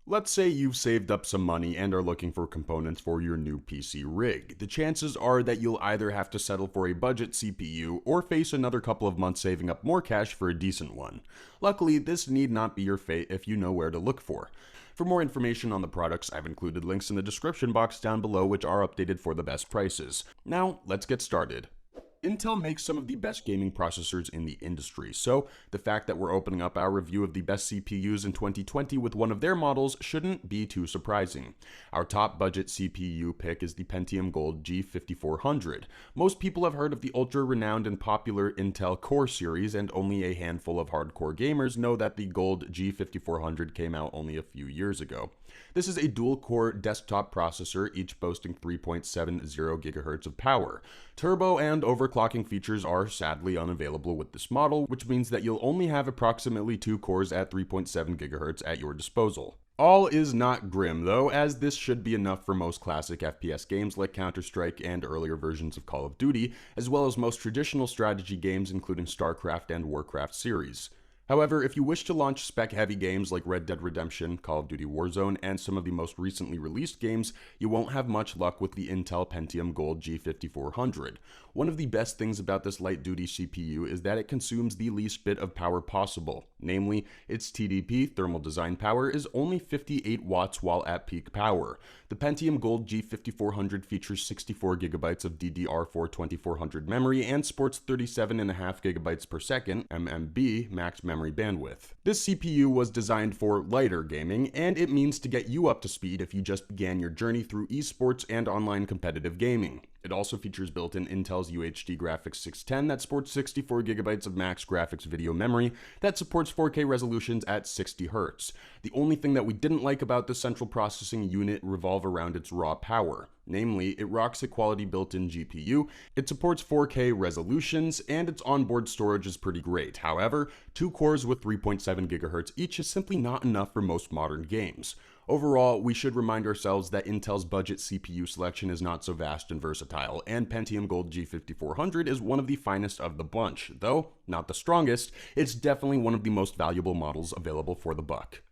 Let's say you've saved up some money and are looking for components for your new PC rig. The chances are that you'll either have to settle for a budget CPU or face another couple of months saving up more cash for a decent one. Luckily, this need not be your fate if you know where to look for. For more information on the products, I've included links in the description box down below which are updated for the best prices. Now, let's get started. Intel makes some of the best gaming processors in the industry, so the fact that we're opening up our review of the best CPUs in 2020 with one of their models shouldn't be too surprising. Our top budget CPU pick is the Pentium Gold G5400. Most people have heard of the ultra-renowned and popular Intel Core series, and only a handful of hardcore gamers know that the Gold G5400 came out only a few years ago. This is a dual-core desktop processor, each boasting 3.70 GHz of power. Turbo and overclocking features are sadly unavailable with this model, which means that you'll only have approximately 2 cores at 3.7 GHz at your disposal. All is not grim though, as this should be enough for most classic FPS games like Counter-Strike and earlier versions of Call of Duty, as well as most traditional strategy games including StarCraft and Warcraft series. However, if you wish to launch spec-heavy games like Red Dead Redemption, Call of Duty Warzone, and some of the most recently released games, you won't have much luck with the Intel Pentium Gold G5400. One of the best things about this light-duty CPU is that it consumes the least bit of power possible. Namely, its TDP, thermal design power, is only 58 watts while at peak power. The Pentium Gold G5400 features 64GB of DDR4 2400 memory and sports 37.5GB per second (MMB) max memory bandwidth. This CPU was designed for lighter gaming, and it means to get you up to speed if you just began your journey through esports and online competitive gaming. It also features built-in Intel's UHD Graphics 610 that sports 64GB of max graphics video memory that supports 4K resolutions at 60 Hz. The only thing that we didn't like about the central processing unit revolve around its raw power. Namely, it rocks a quality built-in GPU, it supports 4K resolutions, and its onboard storage is pretty great. However, 2 cores with 3.7 GHz each is simply not enough for most modern games. Overall, we should remind ourselves that Intel's budget CPU selection is not so vast and versatile, and Pentium Gold G5400 is one of the finest of the bunch. Though not the strongest, it's definitely one of the most valuable models available for the buck.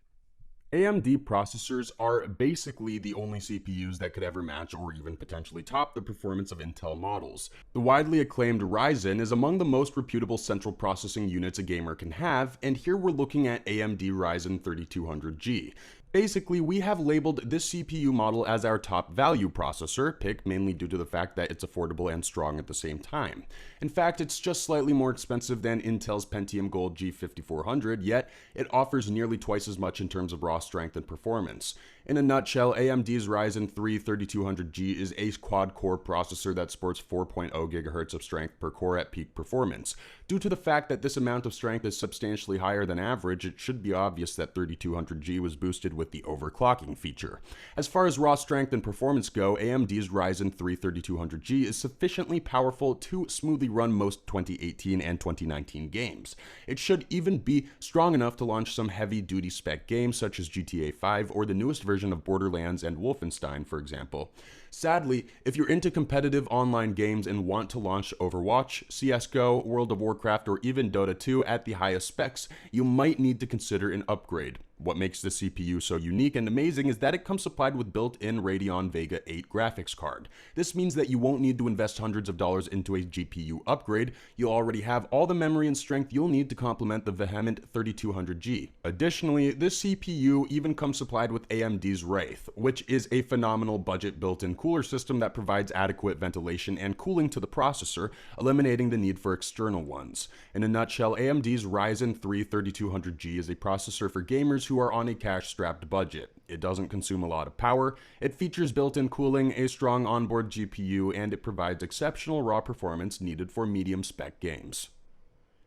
AMD processors are basically the only CPUs that could ever match or even potentially top the performance of Intel models. The widely acclaimed Ryzen is among the most reputable central processing units a gamer can have, and here we're looking at AMD Ryzen 3200G. Basically, we have labeled this CPU model as our top value processor pick, mainly due to the fact that it's affordable and strong at the same time. In fact, it's just slightly more expensive than Intel's Pentium Gold G5400, yet it offers nearly twice as much in terms of raw strength and performance. In a nutshell, AMD's Ryzen 3 3200G is a quad-core processor that sports 4.0 GHz of strength per core at peak performance. Due to the fact that this amount of strength is substantially higher than average, it should be obvious that 3200G was boosted with the overclocking feature. As far as raw strength and performance go, AMD's Ryzen 3 3200G is sufficiently powerful to smoothly run most 2018 and 2019 games. It should even be strong enough to launch some heavy-duty spec games such as GTA 5 or the newest version of Borderlands and Wolfenstein, for example. Sadly, if you're into competitive online games and want to launch Overwatch, CSGO, World of Warcraft, or even Dota 2 at the highest specs, you might need to consider an upgrade. What makes the CPU so unique and amazing is that it comes supplied with built-in Radeon Vega 8 graphics card. This means that you won't need to invest hundreds of dollars into a GPU upgrade. You'll already have all the memory and strength you'll need to complement the vehement 3200G. Additionally, this CPU even comes supplied with AMD's Wraith, which is a phenomenal budget built-in cooler system that provides adequate ventilation and cooling to the processor, eliminating the need for external ones. In a nutshell, AMD's Ryzen 3 3200G is a processor for gamers who are on a cash-strapped budget. It doesn't consume a lot of power, it features built-in cooling, a strong onboard GPU, and it provides exceptional raw performance needed for medium-spec games.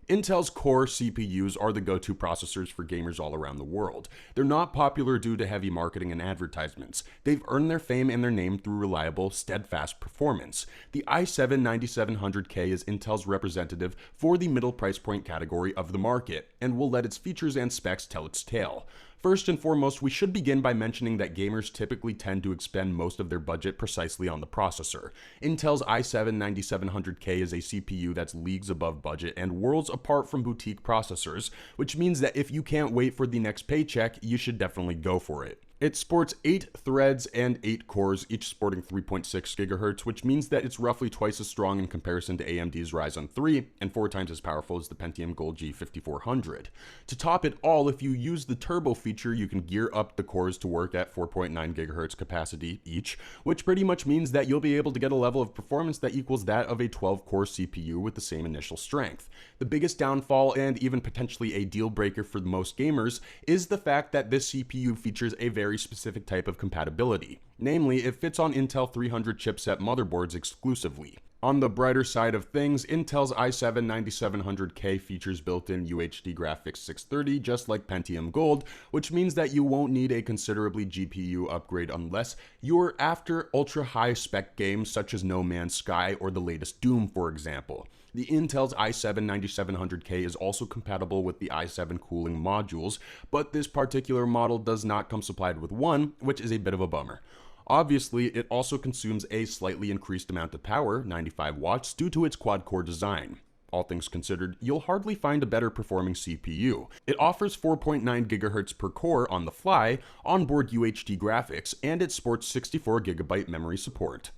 Intel's Core CPUs are the go-to processors for gamers all around the world. They're not popular due to heavy marketing and advertisements. They've earned their fame and their name through reliable, steadfast performance. The i7-9700K is Intel's representative for the middle price point category of the market, and will let its features and specs tell its tale. First and foremost, we should begin by mentioning that gamers typically tend to expend most of their budget precisely on the processor. Intel's i7-9700K is a CPU that's leagues above budget and worlds apart from boutique processors, which means that if you can't wait for the next paycheck, you should definitely go for it. It sports 8 threads and 8 cores, each sporting 3.6 GHz, which means that it's roughly twice as strong in comparison to AMD's Ryzen 3 and 4 times as powerful as the Pentium Gold G5400. To top it all, if you use the turbo feature, you can gear up the cores to work at 4.9 GHz capacity each, which pretty much means that you'll be able to get a level of performance that equals that of a 12-core CPU with the same initial strength. The biggest downfall, and even potentially a deal breaker for most gamers, is the fact that this CPU features a very specific type of compatibility. Namely, it fits on Intel 300 chipset motherboards exclusively. On the brighter side of things, Intel's i7-9700K features built-in UHD graphics 630, just like Pentium Gold, which means that you won't need a considerably GPU upgrade unless you're after ultra-high spec games such as No Man's Sky or the latest Doom, for example. The Intel's i7-9700K is also compatible with the i7 cooling modules, but this particular model does not come supplied with one, which is a bit of a bummer. Obviously, it also consumes a slightly increased amount of power, 95 watts, due to its quad-core design. All things considered, you'll hardly find a better performing CPU. It offers 4.9 GHz per core on the fly, onboard UHD graphics, and it sports 64GB memory support.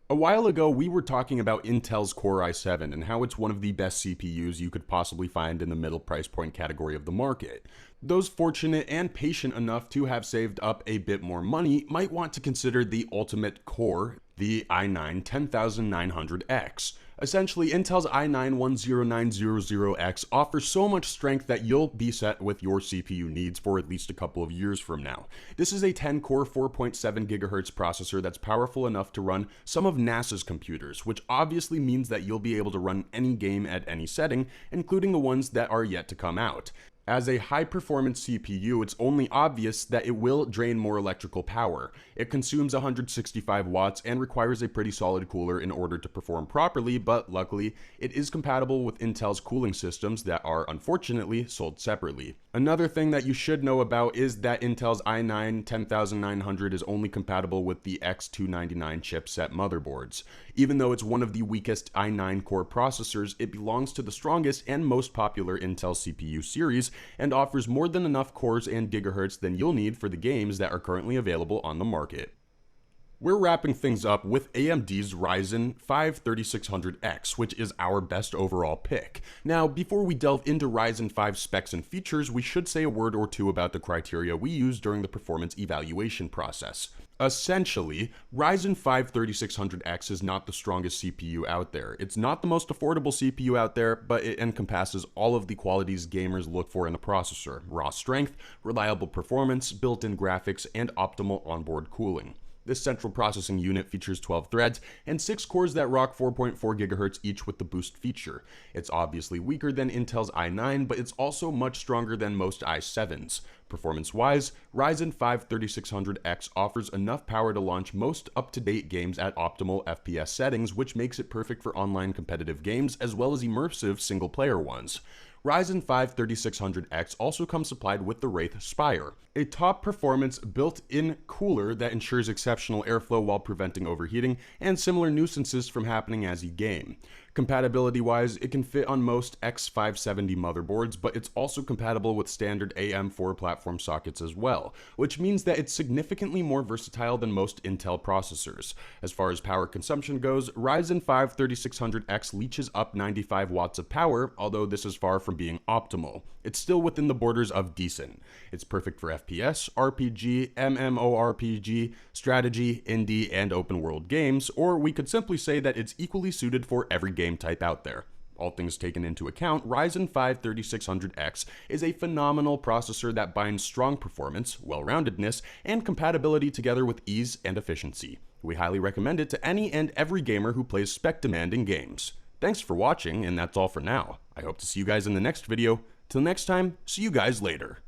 A while ago, we were talking about Intel's Core i7 and how it's one of the best CPUs you could possibly find in the middle price point category of the market. Those fortunate and patient enough to have saved up a bit more money might want to consider the ultimate core, the i9-10900X. Essentially, Intel's i9-10900X offers so much strength that you'll be set with your CPU needs for at least a couple of years from now. This is a 10-core 4.7 GHz processor that's powerful enough to run some of NASA's computers, which obviously means that you'll be able to run any game at any setting, including the ones that are yet to come out. As a high-performance CPU, it's only obvious that it will drain more electrical power. It consumes 165 watts and requires a pretty solid cooler in order to perform properly, but luckily, it is compatible with Intel's cooling systems that are unfortunately sold separately. Another thing that you should know about is that Intel's i9-10900 is only compatible with the X299 chipset motherboards. Even though it's one of the weakest i9 core processors, it belongs to the strongest and most popular Intel CPU series, and offers more than enough cores and gigahertz than you'll need for the games that are currently available on the market. We're wrapping things up with AMD's Ryzen 5 3600X, which is our best overall pick. Now, before we delve into Ryzen 5 specs and features, we should say a word or two about the criteria we use during the performance evaluation process. Essentially, Ryzen 5 3600X is not the strongest CPU out there. It's not the most affordable CPU out there, but it encompasses all of the qualities gamers look for in a processor: raw strength, reliable performance, built-in graphics, and optimal onboard cooling. This central processing unit features 12 threads and 6 cores that rock 4.4 GHz each with the boost feature. It's obviously weaker than Intel's i9, but it's also much stronger than most i7s. Performance-wise, Ryzen 5 3600X offers enough power to launch most up-to-date games at optimal FPS settings, which makes it perfect for online competitive games as well as immersive single-player ones. Ryzen 5 3600X also comes supplied with the Wraith Spire, a top-performance built-in cooler that ensures exceptional airflow while preventing overheating and similar nuisances from happening as you game. Compatibility-wise, it can fit on most X570 motherboards, but it's also compatible with standard AM4 platform sockets as well, which means that it's significantly more versatile than most Intel processors. As far as power consumption goes, Ryzen 5 3600X leaches up 95 watts of power, although this is far from being optimal. It's still within the borders of decent. It's perfect for FPS, RPG, MMORPG, strategy, indie, and open world games, or we could simply say that it's equally suited for every game type out there. All things taken into account, Ryzen 5 3600X is a phenomenal processor that binds strong performance, well-roundedness, and compatibility together with ease and efficiency. We highly recommend it to any and every gamer who plays spec-demanding games. Thanks for watching, and that's all for now. I hope to see you guys in the next video. Till next time, see you guys later.